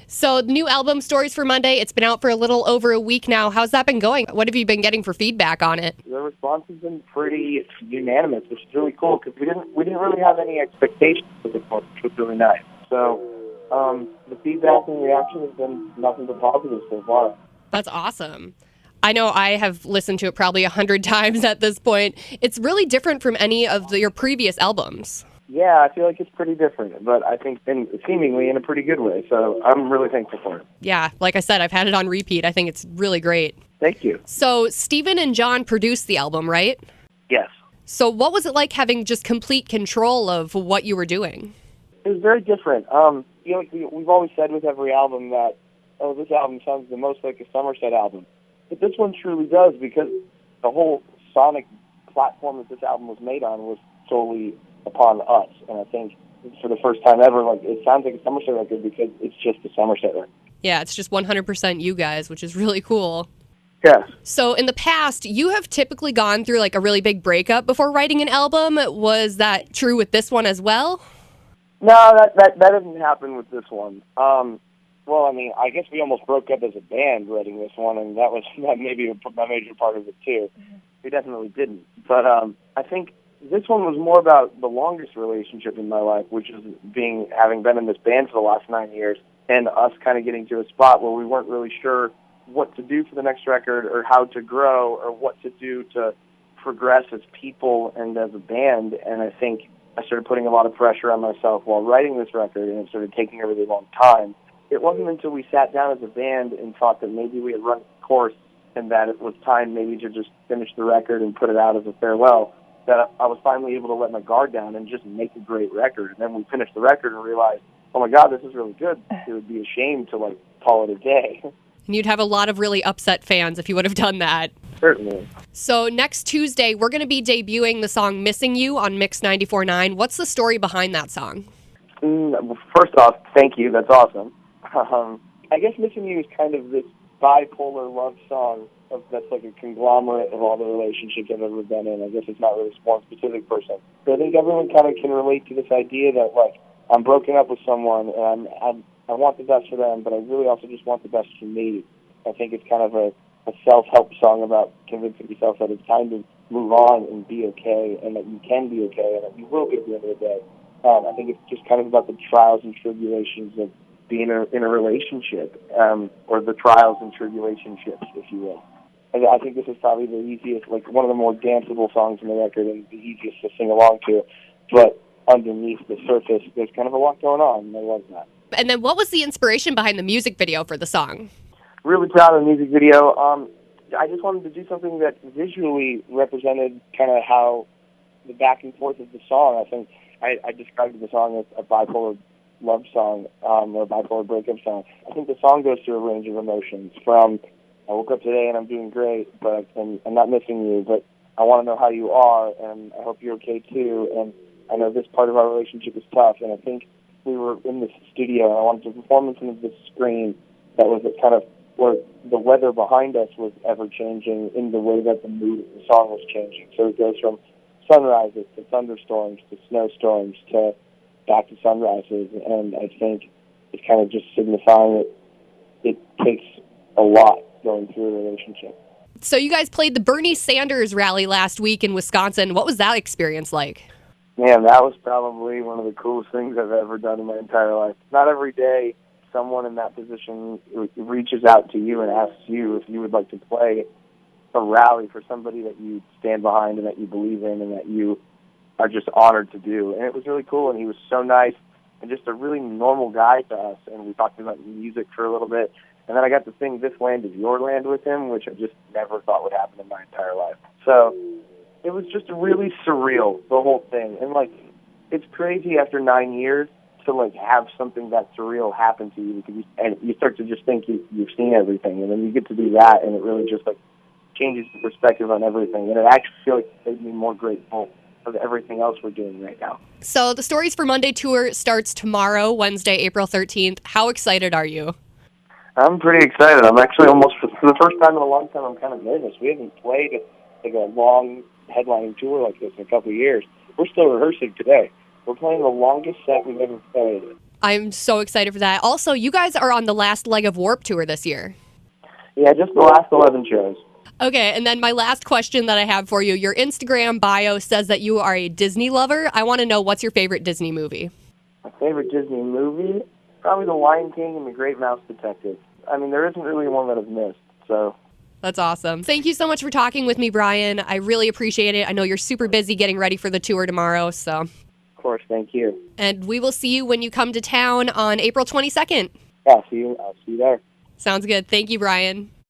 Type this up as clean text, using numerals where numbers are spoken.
So the new album, Stories for Monday, it's been out for a little over a week now. How's that been going? What have you been getting for feedback on it? The response has been pretty unanimous, which is really cool because we didn't really have any expectations of it, which was really nice. So the feedback and reaction has been nothing but positive so far. That's awesome. I know I have listened to it probably 100 times at this point. It's really different from any of your previous albums. Yeah, I feel like it's pretty different, but I think seemingly in a pretty good way. So I'm really thankful for it. Yeah, like I said, I've had it on repeat. I think it's really great. Thank you. So Steven and John produced the album, right? Yes. So what was it like having just complete control of what you were doing? It was very different. We've always said with every album that, this album sounds the most like a Somerset album. But this one truly does, because the whole sonic platform that this album was made on was solely upon us. And I think for the first time ever, it sounds like a Somerset record because it's just a Somerset record. Yeah, it's just 100% you guys, which is really cool. Yes. So in the past, you have typically gone through a really big breakup before writing an album. Was that true with this one as well? No, that didn't happen with this one. I guess we almost broke up as a band writing this one, and that may be a major part of it too. We definitely didn't. But I think this one was more about the longest relationship in my life, which is having been in this band for the last 9 years, and us kind of getting to a spot where we weren't really sure what to do for the next record or how to grow or what to do to progress as people and as a band. And I think I started putting a lot of pressure on myself while writing this record, and it started taking a really long time. It wasn't until we sat down as a band and thought that maybe we had run its course and that it was time maybe to just finish the record and put it out as a farewell that I was finally able to let my guard down and just make a great record. And then we finished the record and realized, oh my God, this is really good. It would be a shame to call it a day. And you'd have a lot of really upset fans if you would have done that. Certainly. So next Tuesday, we're going to be debuting the song Missing You on Mix 94.9. What's the story behind that song? First off, thank you. That's awesome. I guess Missing You is kind of this bipolar love song that's like a conglomerate of all the relationships I've ever been in. I guess it's not really one specific person. But I think everyone kind of can relate to this idea that, I'm broken up with someone and I want the best for them, but I really also just want the best for me. I think it's kind of a self-help song about convincing yourself that it's time to move on and be okay, and that you can be okay, and that you will be at the end of the day. I think it's just kind of about the trials and tribulations of being in a relationship, or the trials and tribulationships, if you will. I think this is probably the easiest, one of the more danceable songs on the record and the easiest to sing along to. But underneath the surface, there's kind of a lot going on, and I love that. And then what was the inspiration behind the music video for the song? Really proud of the music video. I just wanted to do something that visually represented kind of how the back and forth of the song. I think I described the song as a bipolar love song, or a bipolar breakup song. I think the song goes through a range of emotions from I woke up today and I'm doing great, but I'm not missing you, but I want to know how you are, and I hope you're okay too, and I know this part of our relationship is tough, and I think we were in this studio, and I wanted to perform in front of this screen that was kind of where the weather behind us was ever-changing in the way that the mood of the song was changing. So it goes from sunrises to thunderstorms to snowstorms to back to sunrises, and I think it's kind of just signifying that it takes a lot going through a relationship. So you guys played the Bernie Sanders rally last week in Wisconsin. What was that experience like? Man, that was probably one of the coolest things I've ever done in my entire life. Not every day someone in that position reaches out to you and asks you if you would like to play a rally for somebody that you stand behind and that you believe in and that you are just honored to do. And it was really cool, and he was so nice and just a really normal guy to us. And we talked about music for a little bit. And then I got to sing This Land Is Your Land with him, which I just never thought would happen in my entire life. So it was just really surreal, the whole thing. And, it's crazy after 9 years to, have something that surreal happen to you, because you start to just think you've seen everything. And then you get to do that, and it really just, changes the perspective on everything. And it actually made me more grateful for everything else we're doing right now. So the Stories for Monday tour starts tomorrow, Wednesday, April 13th. How excited are you? I'm pretty excited. I'm actually almost, for the first time in a long time, I'm kind of nervous. We haven't played a long headlining tour like this in a couple of years. We're still rehearsing today. We're playing the longest set we've ever played. I'm so excited for that. Also, you guys are on the last leg of Warped Tour this year. Yeah, just the last 11 shows. Okay, and then my last question that I have for you. Your Instagram bio says that you are a Disney lover. I want to know, what's your favorite Disney movie? My favorite Disney movie? Probably The Lion King and The Great Mouse Detective. I mean, there isn't really one that I've missed, so... That's awesome. Thank you so much for talking with me, Brian. I really appreciate it. I know you're super busy getting ready for the tour tomorrow, so... Of course, thank you. And we will see you when you come to town on April 22nd. Yeah, I'll see you there. Sounds good. Thank you, Brian.